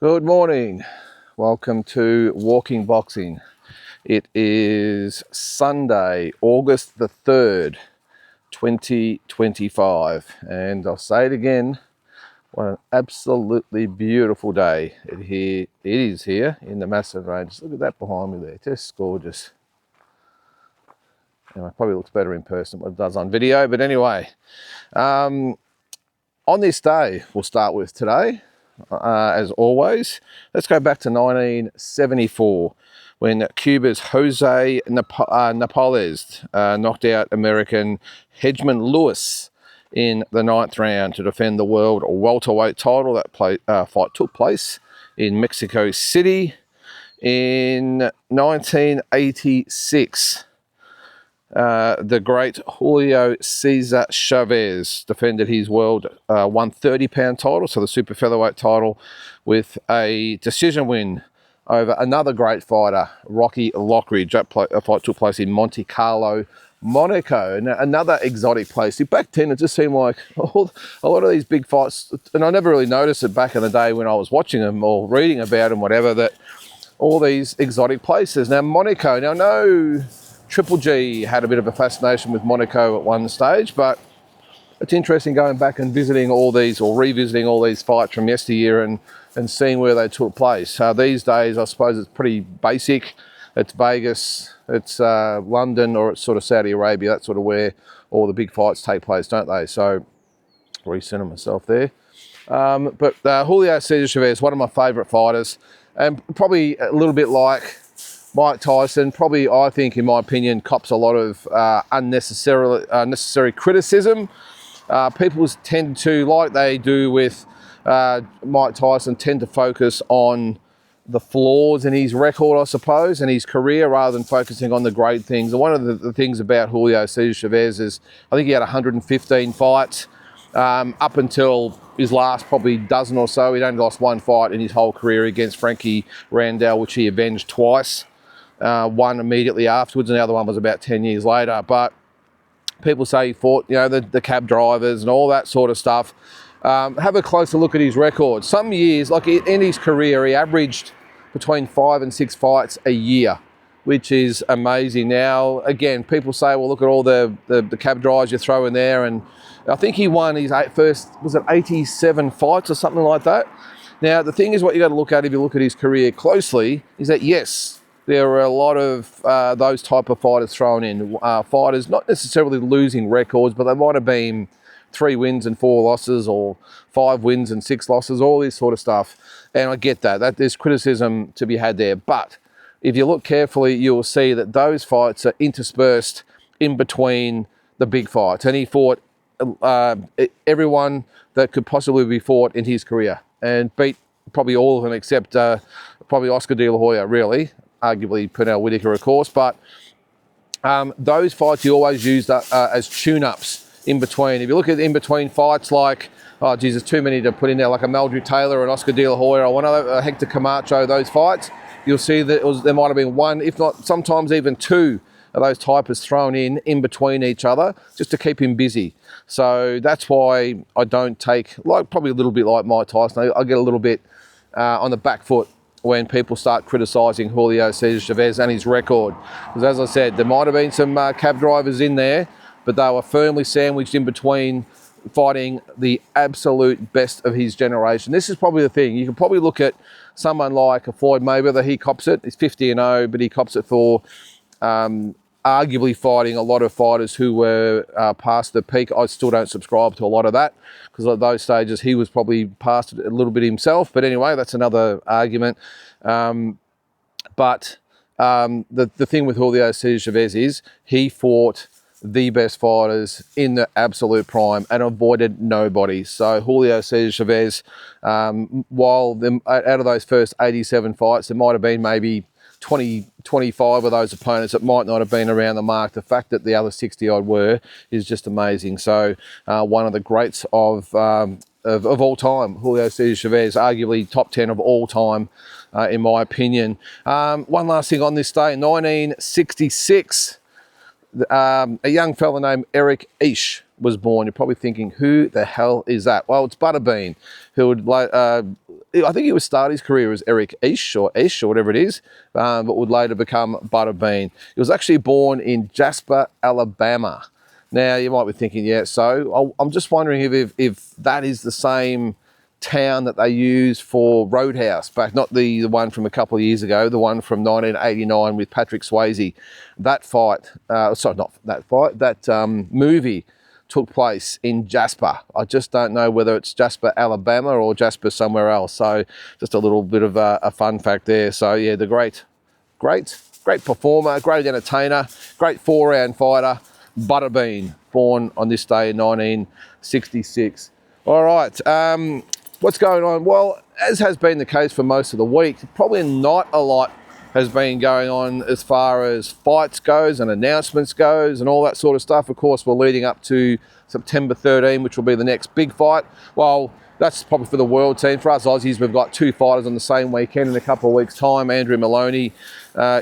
Good morning. Welcome to Walking Boxing. It is Sunday, August the 3rd, 2025. And I'll say it again, what an absolutely beautiful day it is here in the Massive Ranges. Look at that behind me there, just gorgeous. It probably looks better in person than it does on video, but anyway. On this day, we'll start with today. As always, let's go back to 1974 when Cuba's Jose Napolez knocked out American Hedgeman Lewis in the 9th round to defend the world welterweight title. That fight took place in Mexico City in 1986. The great Julio Cesar Chavez defended his world 130-pound title, so the super featherweight title, with a decision win over another great fighter, Rocky Lockridge. That fight took place in Monte Carlo, Monaco. Now, another exotic place. See, back then, it just seemed like a lot of these big fights, and I never really noticed it back in the day when I was watching them or reading about them, whatever, that all these exotic places. Now, Monaco, now no... Triple G had a bit of a fascination with Monaco at one stage, but it's interesting going back and visiting all these, or revisiting all these fights from yesteryear and seeing where they took place. These days, I suppose it's pretty basic. It's Vegas, it's London, or it's sort of Saudi Arabia. That's sort of where all the big fights take place, don't they? So, recenter myself there. But Julio Cesar Chavez, one of my favourite fighters, and probably a little bit like Mike Tyson, probably, I think, in my opinion, cops a lot of unnecessary criticism. People tend to, like they do with Mike Tyson, tend to focus on the flaws in his record, I suppose, and his career, rather than focusing on the great things. And one of the things about Julio Cesar Chavez is, I think he had 115 fights. Up until his last probably dozen or so, he'd only lost one fight in his whole career against Frankie Randall, which he avenged twice. One immediately afterwards, and the other one was about 10 years later. But people say he fought, the cab drivers and all that sort of stuff. Have a closer look at his record. Some years, like in his career, he averaged between 5 and 6 fights a year, which is amazing. Now, again, people say, well, look at all the cab drivers you throw in there, and I think he won his first, was it 87 fights or something like that? Now, the thing is, what you got to look at if you look at his career closely is that, yes, there are a lot of those type of fighters thrown in. Fighters not necessarily losing records, but they might have been 3 wins and 4 losses, or 5 wins and 6 losses, all this sort of stuff. And I get that there's criticism to be had there. But if you look carefully, you'll see that those fights are interspersed in between the big fights. And he fought everyone that could possibly be fought in his career, and beat probably all of them except probably Oscar De La Hoya, really. Arguably Pernell Whitaker, of course, but those fights he always used as tune-ups in between. If you look at in-between fights like, oh geez, there's too many to put in there, like a Meldrew Taylor and Oscar De La Hoya, or one other, Hector Camacho, those fights, you'll see that there might have been one, if not sometimes even 2 of those types thrown in between each other, just to keep him busy. So that's why I don't take, like probably a little bit like Mike Tyson, I get a little bit on the back foot when people start criticising Julio Cesar Chavez and his record. Because as I said, there might have been some cab drivers in there, but they were firmly sandwiched in between, fighting the absolute best of his generation. This is probably the thing. You can probably look at someone like a Floyd Mayweather. He cops it. He's 50-0, but he cops it for arguably fighting a lot of fighters who were past the peak. I still don't subscribe to a lot of that, because at those stages he was probably past it a little bit himself. But anyway, that's another argument. But the thing with Julio Cesar Chavez is he fought the best fighters in the absolute prime and avoided nobody. So Julio Cesar Chavez, while out of those first 87 fights, there might have been maybe 25 of those opponents that might not have been around the mark. The fact that the other 60 odd were is just amazing. So one of the greats of all time, Julio Cesar Chavez, arguably top 10 of all time, in my opinion. One last thing on this day, 1966, a young fella named Eric Esch was born. You're probably thinking, who the hell is that? Well, it's Butterbean, who would I think he would start his career as Eric Ish or whatever it is, but would later become Butterbean. He was actually born in Jasper, Alabama. Now, you might be thinking, yeah, so I'm just wondering if that is the same town that they use for Roadhouse, but not the one from a couple of years ago, the one from 1989 with Patrick Swayze. That fight, sorry, not that fight, that movie took place in Jasper. I just don't know whether it's Jasper, Alabama or Jasper somewhere else. So just a little bit of a fun fact there. So yeah, the great performer, great entertainer, great 4-round fighter, Butterbean, born on this day in 1966. All right, what's going on? Well, as has been the case for most of the week, probably not a lot has been going on as far as fights goes and announcements goes and all that sort of stuff. Of course, we're leading up to September 13, which will be the next big fight. Well, that's probably for the world team. For us Aussies, we've got 2 fighters on the same weekend in a couple of weeks' time. Andrew Maloney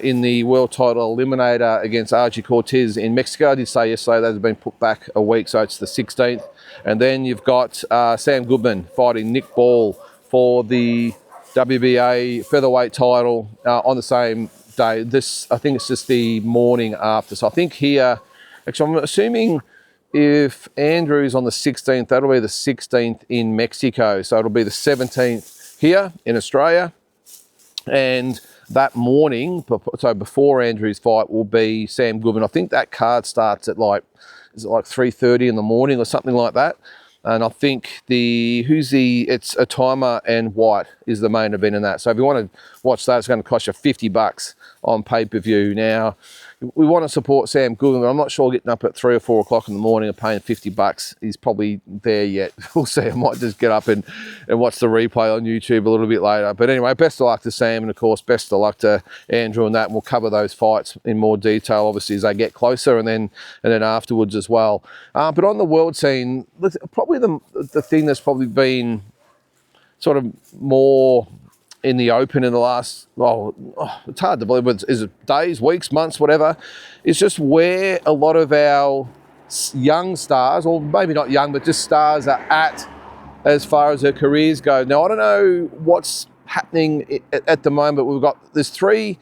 in the world title eliminator against Archie Cortez in Mexico. I did say yesterday that has been put back a week, so it's the 16th. And then you've got Sam Goodman fighting Nick Ball for the WBA featherweight title on the same day. This, I think it's just the morning after. So I think here, actually I'm assuming if Andrew's on the 16th, that'll be the 16th in Mexico. So it'll be the 17th here in Australia. And that morning, so before Andrew's fight, will be Sam Goodman. I think that card starts at is it like 3:30 in the morning or something like that. And I think it's Atama and White is the main event in that. So if you want to watch that, it's going to cost you $50 on pay-per-view. Now, we want to support Sam Goodman, but I'm not sure getting up at 3 or 4 o'clock in the morning and paying $50 is probably there yet. We'll see. I might just get up and watch the replay on YouTube a little bit later. But anyway, best of luck to Sam, and of course, best of luck to Andrew and that. And we'll cover those fights in more detail, obviously, as they get closer and then afterwards as well. But on the world scene, probably the thing that's probably been sort of more in the open in the last, it's hard to believe, is it days, weeks, months, whatever, is just where a lot of our young stars, or maybe not young, but just stars are at as far as their careers go. Now, I don't know what's happening at the moment. There's 3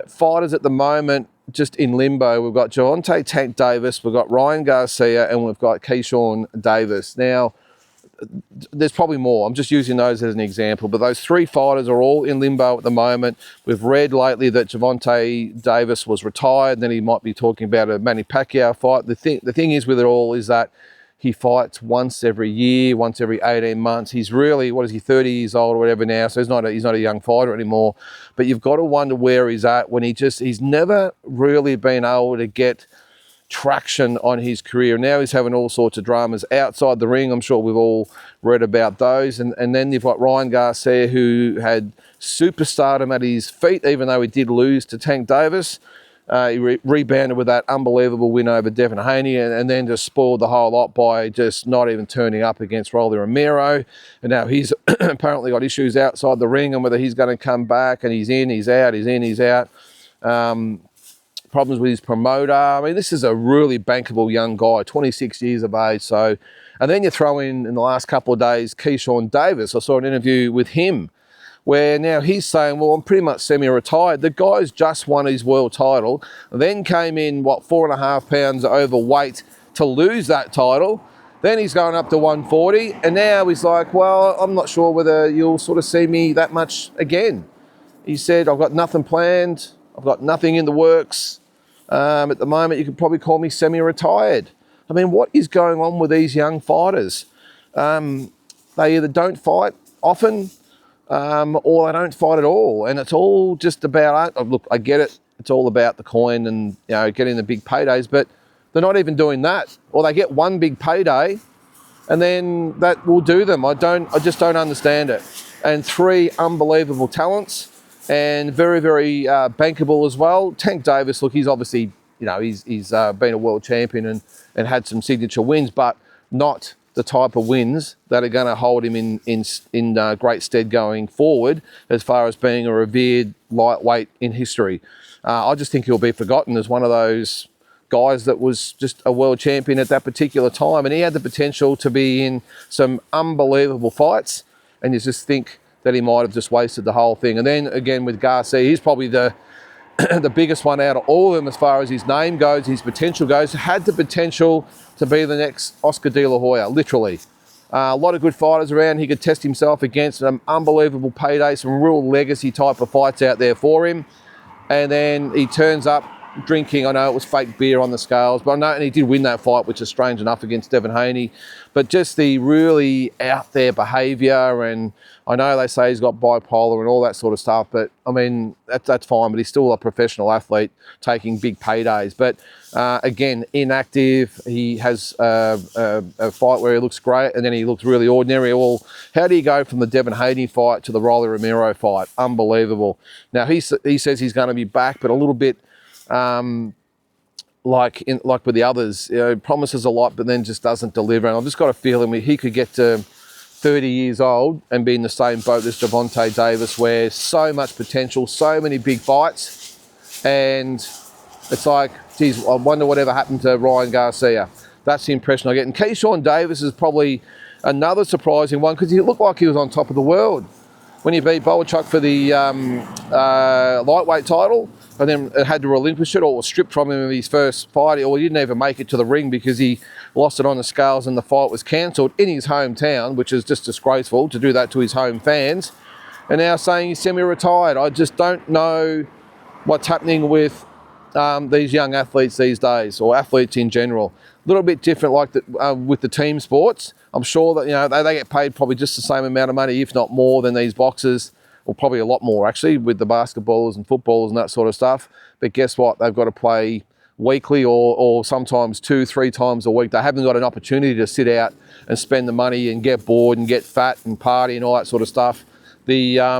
fighters at the moment just in limbo. We've got Gervonta Tank Davis, we've got Ryan Garcia, and we've got Keyshawn Davis. Now, there's probably more. I'm just using those as an example, but those 3 fighters are all in limbo at the moment. We've read lately that Gervonta Davis was retired, then he might be talking about a Manny Pacquiao fight. The thing is with it all is that he fights once every year, once every 18 months. He's really, 30 years old or whatever now, so he's not a young fighter anymore. But you've got to wonder where he's at when he's never really been able to get traction on his career. Now he's having all sorts of dramas outside the ring. I'm sure we've all read about those. And then you've got Ryan Garcia, who had superstardom at his feet, even though he did lose to Tank Davis. He rebounded with that unbelievable win over Devin Haney, and then just spoiled the whole lot by just not even turning up against Rolly Romero. And now he's apparently got issues outside the ring and whether he's going to come back, and he's in, he's out, he's in, he's out. Problems with his promoter. I mean, this is a really bankable young guy, 26 years of age. So, and then you throw in the last couple of days, Keyshawn Davis. I saw an interview with him where now he's saying, well, I'm pretty much semi-retired. The guy's just won his world title, then came in, 4.5 pounds overweight to lose that title. Then he's going up to 140. And now he's like, well, I'm not sure whether you'll sort of see me that much again. He said, I've got nothing planned. I've got nothing in the works. At the moment, you could probably call me semi-retired. I mean, what is going on with these young fighters? They either don't fight often or they don't fight at all. And it's all just about, look, I get it. It's all about the coin and getting the big paydays, but they're not even doing that. Or they get one big payday and then that will do them. I just don't understand it. And 3 unbelievable talents. And very, very bankable as well. Tank Davis, look, he's obviously, he's been a world champion and had some signature wins, but not the type of wins that are going to hold him in great stead going forward as far as being a revered lightweight in history. I just think he'll be forgotten as one of those guys that was just a world champion at that particular time, and he had the potential to be in some unbelievable fights, and you just think that he might have just wasted the whole thing. And then again with Garcia, he's probably the the biggest one out of all of them as far as his name goes, his potential goes. Had the potential to be the next Oscar De La Hoya, literally. A lot of good fighters around. He could test himself against some unbelievable paydays, some real legacy type of fights out there for him. And then he turns up drinking. I know it was fake beer on the scales, but I know, and he did win that fight, which is strange enough, against Devin Haney. But just the really out there behaviour, and I know they say he's got bipolar and all that sort of stuff, but I mean, that's fine, but he's still a professional athlete taking big paydays. But again, inactive. He has a fight where he looks great and then he looks really ordinary. Well, how do you go from the Devin Haney fight to the Rolly Romero fight? Unbelievable. Now, he says he's going to be back, but a little bit like with the others, promises a lot, but then just doesn't deliver. And I've just got a feeling he could get to 30 years old and be in the same boat as Gervonta Davis, where so much potential, so many big fights, and it's like, geez, I wonder whatever happened to Ryan Garcia. That's the impression I get. And Keyshawn Davis is probably another surprising one, because he looked like he was on top of the world when he beat Boachuk for the lightweight title, and then had to relinquish it, or was stripped from him in his first fight, or he didn't even make it to the ring because he lost it on the scales and the fight was cancelled in his hometown, which is just disgraceful to do that to his home fans. And now saying he's semi-retired. I just don't know what's happening with these young athletes these days, or athletes in general. A little bit different like with the team sports. I'm sure that they get paid probably just the same amount of money, if not more, than these boxers, or probably a lot more actually, with the basketballers and footballers and that sort of stuff. But guess what? They've got to play weekly or sometimes 2-3 times a week. They haven't got an opportunity to sit out and spend the money and get bored and get fat and party and all that sort of stuff. Those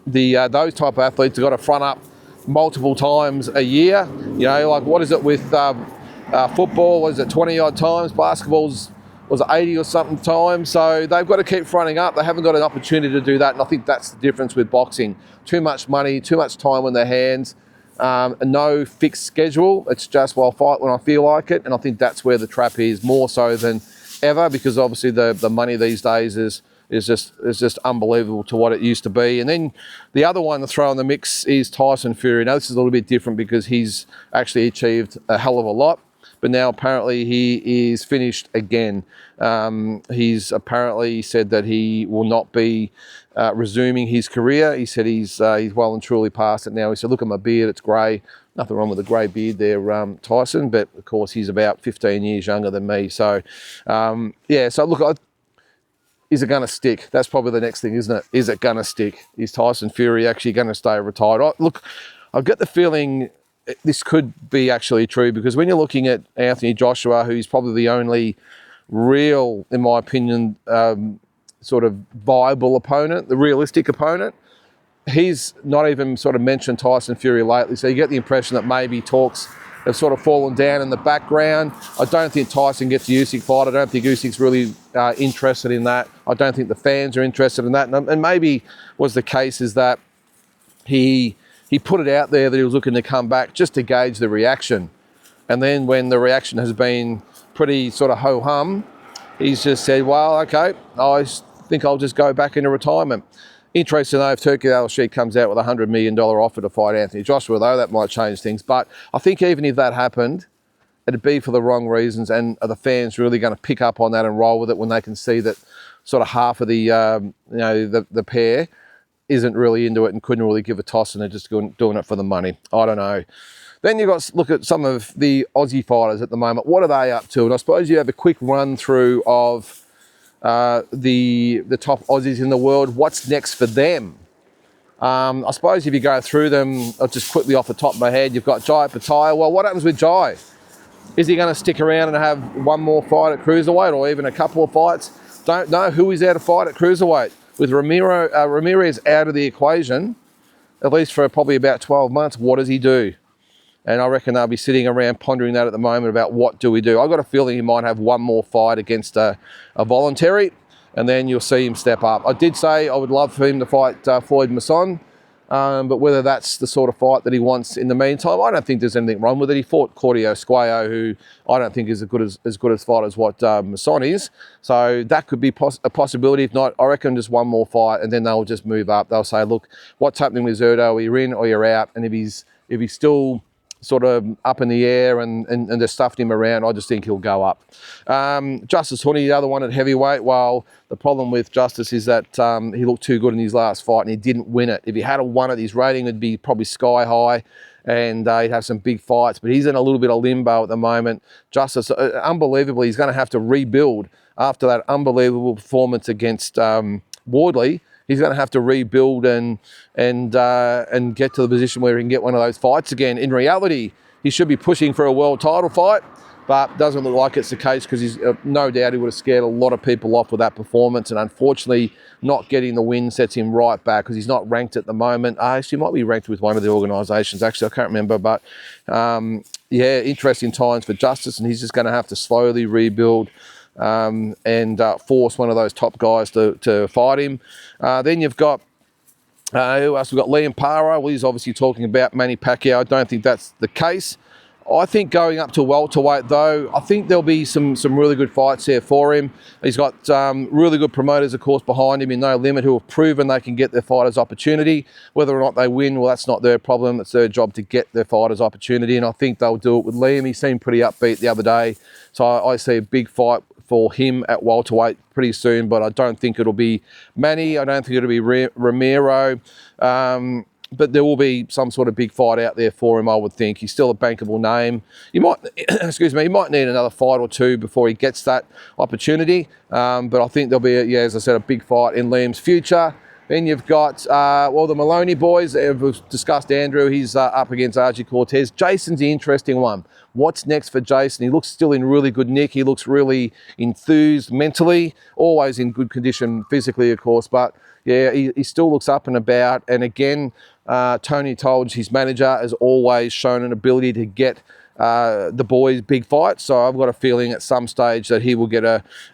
type of athletes have got to front up multiple times a year. Like what is it with football? Was it 20 odd times? Basketball's was 80 or something times. So they've got to keep fronting up. They haven't got an opportunity to do that. And I think that's the difference with boxing. Too much money, too much time on their hands, no fixed schedule. It's just, I'll fight when I feel like it. And I think that's where the trap is, more so than ever, because obviously the money these days is just unbelievable to what it used to be. And then the other one to throw in the mix is Tyson Fury. Now, this is a little bit different because he's actually achieved a hell of a lot, but now apparently he is finished again. He's apparently said that he will not be resuming his career. He said he's well and truly past it now. He said, look at my beard, it's grey. Nothing wrong with a grey beard there, Tyson, but of course he's about 15 years younger than me. So, so look, is it going to stick? That's probably the next thing, isn't it? Is it going to stick? Is Tyson Fury actually going to stay retired? Look, I've got the feeling this could be actually true, because when you're looking at Anthony Joshua, who's probably the only real, in my opinion, sort of viable opponent, the realistic opponent, he's not even sort of mentioned Tyson Fury lately. So you get the impression that maybe talks have sort of fallen down in the background. I don't think Tyson gets a Usyk fight. I don't think Usyk's really interested in that. I don't think the fans are interested in that. And maybe was the case is that he put it out there that he was looking to come back just to gauge the reaction. And then when the reaction has been pretty sort of ho-hum, he's just said, well, okay, I think I'll just go back into retirement. Interesting though, if Turki Al-Sheikh comes out with a $100 million offer to fight Anthony Joshua, though, that might change things. But I think even if that happened, it'd be for the wrong reasons, and are the fans really going to pick up on that and roll with it when they can see that sort of half of the pair isn't really into it and couldn't really give a toss, and they're just doing it for the money. I don't know. Then you've got to look at some of the Aussie fighters at the moment. What are they up to? And I suppose you have a quick run through of the top Aussies in the world. What's next for them? I suppose if you go through them, just quickly off the top of my head, you've got Jai Pattaya. Well, what happens with Jai? Is he going to stick around and have one more fight at cruiserweight, or even a couple of fights? Don't know who is there to fight at cruiserweight. With Ramirez out of the equation, at least for probably about 12 months, what does he do? And I reckon they'll be sitting around pondering that at the moment about what do we do. I've got a feeling he might have one more fight against a voluntary, and then you'll see him step up. I did say I would love for him to fight Floyd Masson, But whether that's the sort of fight that he wants in the meantime, I don't think there's anything wrong with it. He fought Claudio Squayo, who I don't think is as good a fight as what Masson is. So that could be a possibility. If not, I reckon just one more fight, and then they'll just move up. They'll say, look, what's happening with Zurdo? You're in or you're out. And if he's still sort of up in the air and they're stuffing him around, I just think he'll go up. Justice Honey, the other one at heavyweight, well, the problem with Justice is that he looked too good in his last fight and he didn't win it. If he had won it, his rating would be probably sky high and he'd have some big fights, but he's in a little bit of limbo at the moment. Justice, unbelievably, he's going to have to rebuild after that unbelievable performance against Wardley. He's going to have to rebuild and get to the position where he can get one of those fights again. In reality, he should be pushing for a world title fight, but doesn't look like it's the case because he's no doubt he would have scared a lot of people off with that performance, and unfortunately not getting the win sets him right back because he's not ranked at the moment. Actually, he might be ranked with one of the organisations. Actually, I can't remember, but yeah, interesting times for Justice, and he's just going to have to slowly rebuild and force one of those top guys to fight him. Then you've got, who else? We've got Liam Paro. Well, he's obviously talking about Manny Pacquiao. I don't think that's the case. I think going up to welterweight, though, I think there'll be some really good fights there for him. He's got really good promoters, of course, behind him in No Limit who have proven they can get their fighters opportunity. Whether or not they win, well, that's not their problem. It's their job to get their fighters opportunity, and I think they'll do it with Liam. He seemed pretty upbeat the other day, so I see a big fight for him at welterweight pretty soon, but I don't think it'll be Manny. I don't think it'll be Ramiro. But there will be some sort of big fight out there for him, I would think. He's still a bankable name. You might, excuse me, he might need another fight or two before he gets that opportunity. But I think there'll be, as I said, a big fight in Liam's future. Then you've got, the Maloney boys. We've discussed Andrew. He's up against RG Cortez. Jason's the interesting one. What's next for Jason? He looks still in really good nick. He looks really enthused mentally, always in good condition physically, of course. But, yeah, he still looks up and about. And, again, Tony Tolge, his manager, has always shown an ability to get the boys big fights. So I've got a feeling at some stage that he will get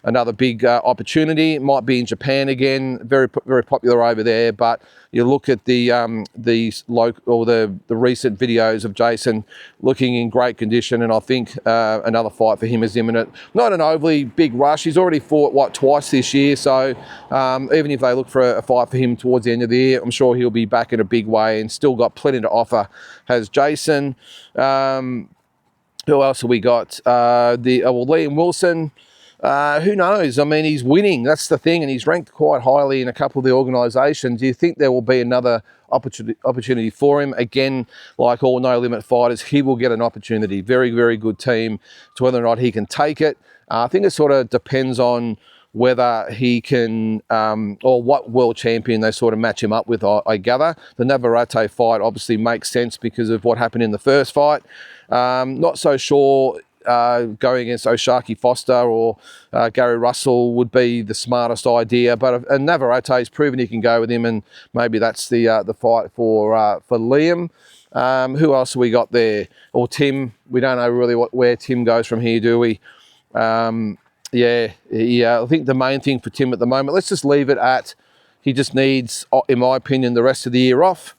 another big opportunity. It might be in Japan again, very popular over there. But you look at the recent videos of Jason looking in great condition, and I think another fight for him is imminent. Not an overly big rush. He's already fought twice this year. So even if they look for a fight for him towards the end of the year, I'm sure he'll be back in a big way and still got plenty to offer. Has Jason. Who else have we got? Liam Wilson. Who knows? I mean, he's winning. That's the thing. And he's ranked quite highly in a couple of the organisations. Do you think there will be another opportunity for him? Again, like all No Limit fighters, he will get an opportunity. Very, very good team. To whether or not he can take it. I think it sort of depends on whether he can, or what world champion they sort of match him up with, I gather. The Navarrete fight obviously makes sense because of what happened in the first fight. Not so sure going against O'Shaquie Foster or Gary Russell would be the smartest idea, but Navarrete's proven he can go with him, and maybe that's the fight for Liam. Who else have we got there? Or Tim? We don't know really where Tim goes from here, do we? I think the main thing for Tim at the moment, let's just leave it at he just needs, in my opinion, the rest of the year off,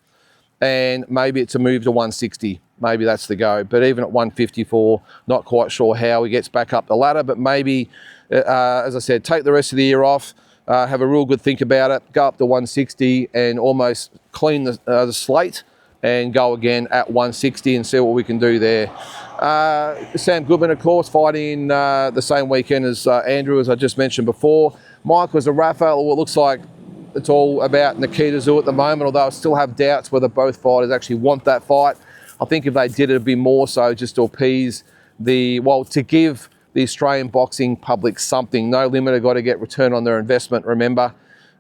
and maybe it's a move to 160. Maybe that's the go. But even at 154, not quite sure how he gets back up the ladder, but maybe, as I said, take the rest of the year off, have a real good think about it, go up to 160 and almost clean the slate and go again at 160 and see what we can do there. Sam Goodman, of course, fighting the same weekend as Andrew, as I just mentioned before. Mike was a Rafa. Well, it looks like it's all about Nikita Zoo at the moment, although I still have doubts whether both fighters actually want that fight. I think if they did, it'd be more so just to appease to give the Australian boxing public something. No Limit have got to get return on their investment, remember,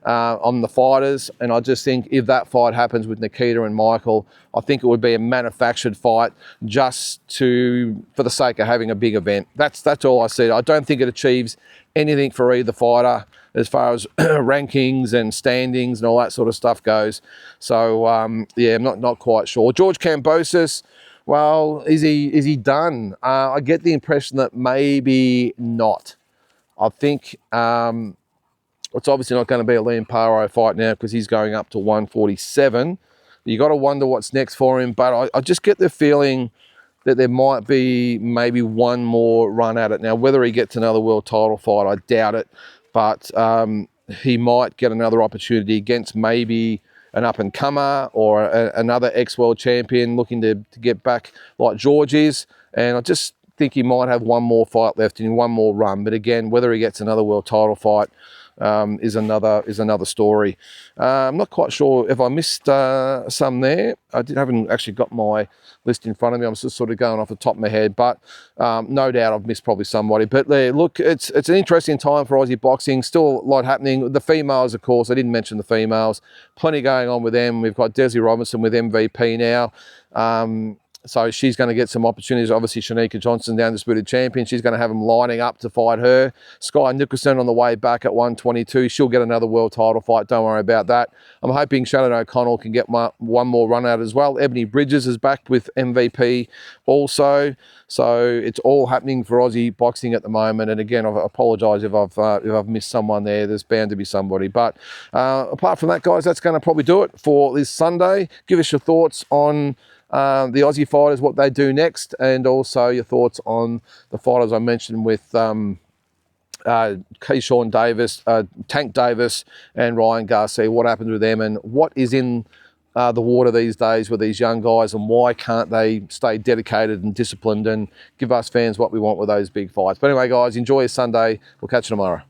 on the fighters. And I just think if that fight happens with Nikita and Michael, I think it would be a manufactured fight just for the sake of having a big event. That's all I said. I don't think it achieves anything for either fighter as far as rankings and standings and all that sort of stuff goes. So, I'm not quite sure. George Kambosos, well, is he done? I get the impression that maybe not. I think it's obviously not going to be a Liam Paro fight now because he's going up to 147. You got to wonder what's next for him. But I just get the feeling that there might be maybe one more run at it. Now, whether he gets another world title fight, I doubt it. But he might get another opportunity against maybe an up-and-comer or another ex-world champion looking to get back like George is. And I just think he might have one more fight left in one more run. But again, whether he gets another world title fight is another story. I'm not quite sure if I missed some there. Haven't actually got my list in front of me. I'm just sort of going off the top of my head, but no doubt I've missed probably somebody. But look, it's an interesting time for Aussie boxing. Still a lot happening. The females, of course, I didn't mention the females. Plenty going on with them. We've got Desi Robinson with MVP now. So she's going to get some opportunities. Obviously, Shanika Johnson, the undisputed champion, she's going to have them lining up to fight her. Sky Nicholson on the way back at 122. She'll get another world title fight. Don't worry about that. I'm hoping Shannon O'Connell can get one more run out as well. Ebony Bridges is back with MVP also. So it's all happening for Aussie boxing at the moment. And again, I apologise if I've missed someone there. There's bound to be somebody. But apart from that, guys, that's going to probably do it for this Sunday. Give us your thoughts on the Aussie fighters, what they do next, and also your thoughts on the fighters I mentioned with Keyshawn Davis, Tank Davis, and Ryan Garcia. What happened with them, and what is in the water these days with these young guys, and why can't they stay dedicated and disciplined and give us fans what we want with those big fights? But anyway, guys, enjoy your Sunday. We'll catch you tomorrow.